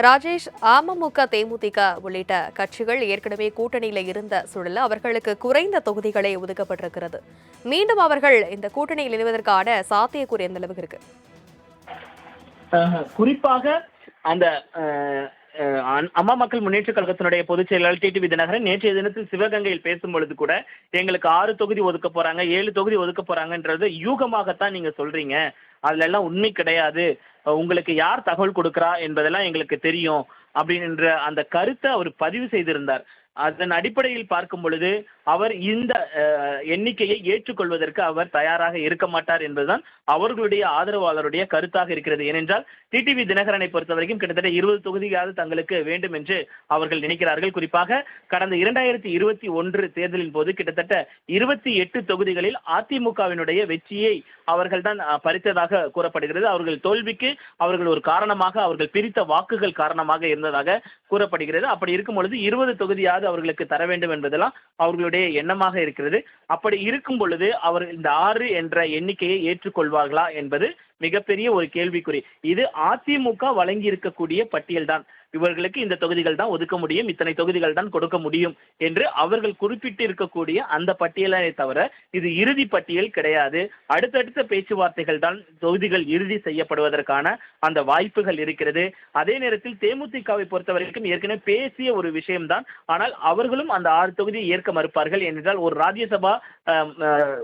ராஜேஷ், அமமுக, தேமுதிக உள்ளிட்ட கட்சிகள் ஏற்கனவே கூட்டணியில இருந்த சூழல்ல அவர்களுக்கு குறைந்த தொகுதிகளே ஒதுக்கப்பட்டிருக்கிறது. மீண்டும் அவர்கள் இந்த கூட்டணியில் இணைவதற்கான சாத்தியக்கூறு எந்த அளவுக்கு இருக்கு? குறிப்பாக அந்த அம்மா மக்கள் முன்னேற்ற கழகத்தினுடைய பொதுச் செயலாளர் டிடிவி தினகரன் நேற்றைய தினத்தில் சிவகங்கையில் பேசும் பொழுது கூட எங்களுக்கு 6 தொகுதி ஒதுக்க போறாங்க, 7 தொகுதி ஒதுக்க போறாங்கன்றது யூகமாகத்தான் நீங்க சொல்றீங்க. அதுல எல்லாம் உண்மை கிடையாது. உங்களுக்கு யார் தகவல் கொடுக்கிறா என்பதெல்லாம் எங்களுக்கு தெரியும் அப்படின்ற அந்த கருத்தை அவர் பதிவு செய்திருந்தார். அதன் அடிப்படையில் பார்க்கும் பொழுது அவர் இந்த எண்ணிக்கையை ஏற்றுக்கொள்வதற்கு அவர் தயாராக இருக்க மாட்டார் என்பதுதான் அவர்களுடைய ஆதரவாளருடைய கருத்தாக இருக்கிறது. ஏனென்றால் டிடிவி தினகரனை பொறுத்தவரைக்கும் கிட்டத்தட்ட 20 தொகுதியாவது தங்களுக்கு வேண்டும் என்று அவர்கள் நினைக்கிறார்கள். குறிப்பாக கடந்த 2021 தேர்தலின் போது கிட்டத்தட்ட 28 தொகுதிகளில் அதிமுகவினுடைய வெற்றியை அவர்கள் தான் பறித்ததாக கூறப்படுகிறது. அவர்கள் தோல்விக்கு அவர்கள் ஒரு காரணமாக, அவர்கள் பிரித்த வாக்குகள் காரணமாக இருந்ததாக கூறப்படுகிறது. அப்படி இருக்கும் பொழுது 20 தொகுதியாவது அவர்களுக்கு தர வேண்டும் என்பதெல்லாம் அவர்களுடைய எண்ணமாக இருக்கிறது. அப்படி இருக்கும் பொழுது அவர் இந்த 6 என்ற எண்ணிக்கையை ஏற்றுக்கொள்வார்களா என்பது மிகப்பெரிய ஒரு கேள்விக்குறி. இது அதிமுக வழங்கி இருக்கக்கூடிய பட்டியல் தான். இவர்களுக்கு இந்த தொகுதிகள் தான் ஒதுக்க முடியும், இத்தனை தொகுதிகள் தான் கொடுக்க முடியும் என்று அவர்கள் குறிப்பிட்டு இருக்கக்கூடிய அந்த பட்டியலை தவிர இது இறுதி பட்டியல் கிடையாது. அடுத்தடுத்த பேச்சுவார்த்தைகள் தான் தொகுதிகள் இறுதி செய்யப்படுவதற்கான அந்த வாய்ப்புகள் இருக்கிறது. அதே நேரத்தில் தேமுதிகவை பொறுத்தவரைக்கும் ஏற்கனவே பேசிய ஒரு விஷயம்தான். ஆனால் அவர்களும் அந்த 6 தொகுதியை ஏற்க மறுப்பார்கள். ஏனென்றால் ஒரு ராஜ்யசபா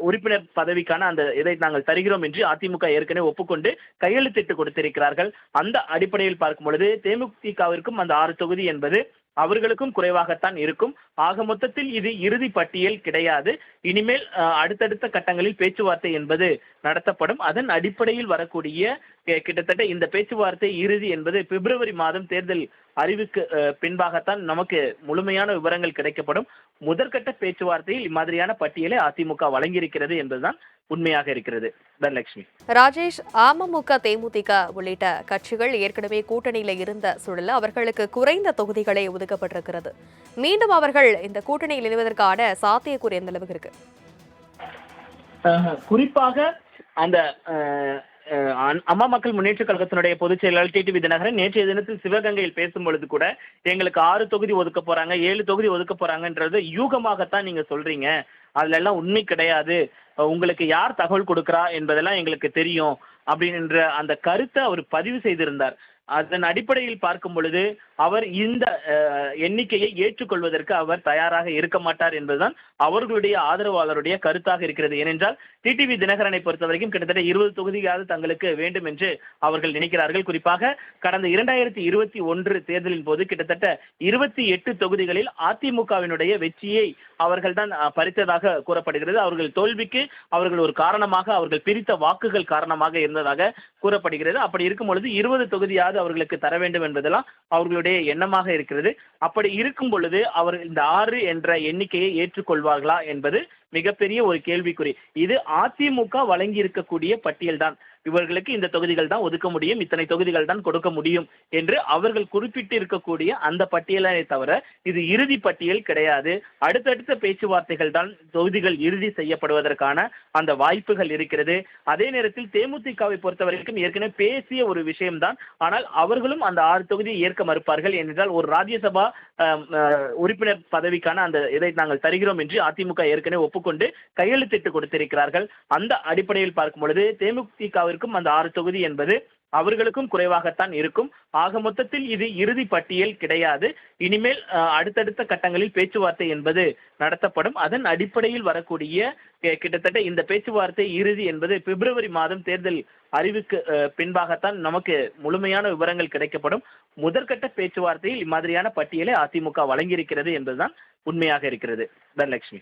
உறுப்பினர் பதவிக்கான அந்த இதை நாங்கள் தருகிறோம் என்று அதிமுக ஏற்கனவே ஒப்புக்கொண்டு கையெழுத்திட்டு கொடுத்திருக்கிறார்கள். அந்த அடிப்படையில் பார்க்கும் பொழுது தேமுதிகவிற்கும் அந்த 6 தொகுதி என்பது அவர்களுக்கும் குறைவாகத்தான் இருக்கும். ஆக மொத்தத்தில் இது இறுதி பட்டியல் கிடையாது. இனிமேல் அடுத்தடுத்த கட்டங்களில் பேச்சுவார்த்தை என்பது நடத்தப்படும். அதன் அடிப்படையில் வரக்கூடிய கிட்டத்தட்ட இந்த பேச்சுவார்த்தை இறுதி என்பது பிப்ரவரி மாதம் தேர்தல் அறிவுக்கு பின்பாகத்தான் நமக்கு முழுமையான விவரங்கள் கிடைக்கப்படும். முதற்கட்ட பேச்சுவார்த்தையில் இம்மாதிரியான பட்டியலை அதிமுக வழங்கியிருக்கிறது என்பதுதான் உண்மையாக இருக்கிறது. தனலட்சுமி. ராஜேஷ், அமமுக, தேமுதிக உள்ளிட்ட கட்சிகள் ஏற்கனவே கூட்டணியில இருந்த சூழல்ல அவர்களுக்கு குறைந்த தொகுதிகளே ஒதுக்கப்பட்டிருக்கிறது. மீண்டும் அவர்கள் இந்த கூட்டணியில் இணைவதற்கான சாத்தியக்கூறு எந்த அளவுக்கு இருக்கு? குறிப்பாக அந்த அம்மா மக்கள் முன்னேற்ற கழகத்தினுடைய பொதுச் செயலாளர் டிடிவி தினகரன் நேற்றைய தினத்தில் சிவகங்கையில் பேசும் பொழுது கூட எங்களுக்கு 6 தொகுதி ஒதுக்க போறாங்க, 7 தொகுதி ஒதுக்க போறாங்கன்றது யூகமாகத்தான் நீங்க சொல்றீங்க. அதுல எல்லாம் உண்மை கிடையாது. உங்களுக்கு யார் தகவல் கொடுக்கிறா என்பதெல்லாம் எங்களுக்கு தெரியும் அப்படின்ற அந்த கருத்தை அவர் பதிவு செய்திருந்தார். அதன் அடிப்படையில் பார்க்கும் பொழுது அவர் இந்த எண்ணிக்கையை ஏற்றுக்கொள்வதற்கு அவர் தயாராக இருக்க மாட்டார் என்பதுதான் அவர்களுடைய ஆதரவாளருடைய கருத்தாக இருக்கிறது. ஏனென்றால் டிடிவி தினகரனை பொறுத்தவரைக்கும் கிட்டத்தட்ட 20 தொகுதியாவது தங்களுக்கு வேண்டும் என்று அவர்கள் நினைக்கிறார்கள். குறிப்பாக கடந்த 2021 தேர்தலின் போது கிட்டத்தட்ட 28 தொகுதிகளில் அதிமுகவினுடைய வெற்றியை அவர்கள் தான் பறித்ததாக கூறப்படுகிறது. அவர்கள் தோல்விக்கு அவர்கள் ஒரு காரணமாக, அவர்கள் பிரித்த வாக்குகள் காரணமாக இருந்ததாக கூறப்படுகிறது. அப்படி இருக்கும் பொழுது 20 தொகுதியாவது அவர்களுக்கு தர வேண்டும் என்பதெல்லாம் அவர்களுடைய எண்ணமாக இருக்கிறது. அப்படி இருக்கும் பொழுது அவர் இந்த 6 என்ற எண்ணிக்கையை ஏற்றுக்கொள்வார்களா என்பது மிகப்பெரிய ஒரு கேள்விக்குறி. இது அதிமுக வழங்கி இருக்கக்கூடிய பட்டியல் தான். இவர்களுக்கு இந்த தொகுதிகள் தான் ஒதுக்க முடியும், இத்தனை தொகுதிகள் தான் கொடுக்க முடியும் என்று அவர்கள் குறிப்பிட்டு இருக்கக்கூடிய அந்த பட்டியலை தவிர இது இறுதி பட்டியல் கிடையாது. அடுத்தடுத்த பேச்சுவார்த்தைகள் தான் தொகுதிகள் இறுதி செய்யப்படுவதற்கான அந்த வாய்ப்புகள் இருக்கிறது. அதே நேரத்தில் தேமுதிகவை பொறுத்தவரைக்கும் ஏற்கனவே பேசிய ஒரு விஷயம்தான். ஆனால் அவர்களும் அந்த 6 தொகுதியை ஏற்க மறுப்பார்கள். ஏனென்றால் ஒரு ராஜ்யசபா உறுப்பினர் பதவிக்கான அந்த இதை நாங்கள் தருகிறோம் என்று அதிமுக ஏற்கனவே ஒப்புக்கொண்டு கையெழுத்திட்டு கொடுத்திருக்கிறார்கள். அந்த அடிப்படையில் பார்க்கும் பொழுது தேமுதிகவிற்கும் அந்த 6 தொகுதி என்பது அவர்களுக்கும் குறைவாகத்தான் இருக்கும். ஆக மொத்தத்தில் இது இறுதி பட்டியல் கிடையாது. இனிமேல் அடுத்தடுத்த கட்டங்களில் பேச்சுவார்த்தை என்பது நடத்தப்படும். அதன் அடிப்படையில் வரக்கூடிய கிட்டத்தட்ட இந்த பேச்சுவார்த்தை இறுதி என்பது பிப்ரவரி மாதம் தேர்தல் அறிவுக்கு பின்பாகத்தான் நமக்கு முழுமையான விவரங்கள் கிடைக்கப்படும். முதற்கட்ட பேச்சுவார்த்தையில் இம்மாதிரியான பட்டியலை அதிமுக வழங்கியிருக்கிறது என்பதுதான் உண்மையாக இருக்கிறது. தனலட்சுமி.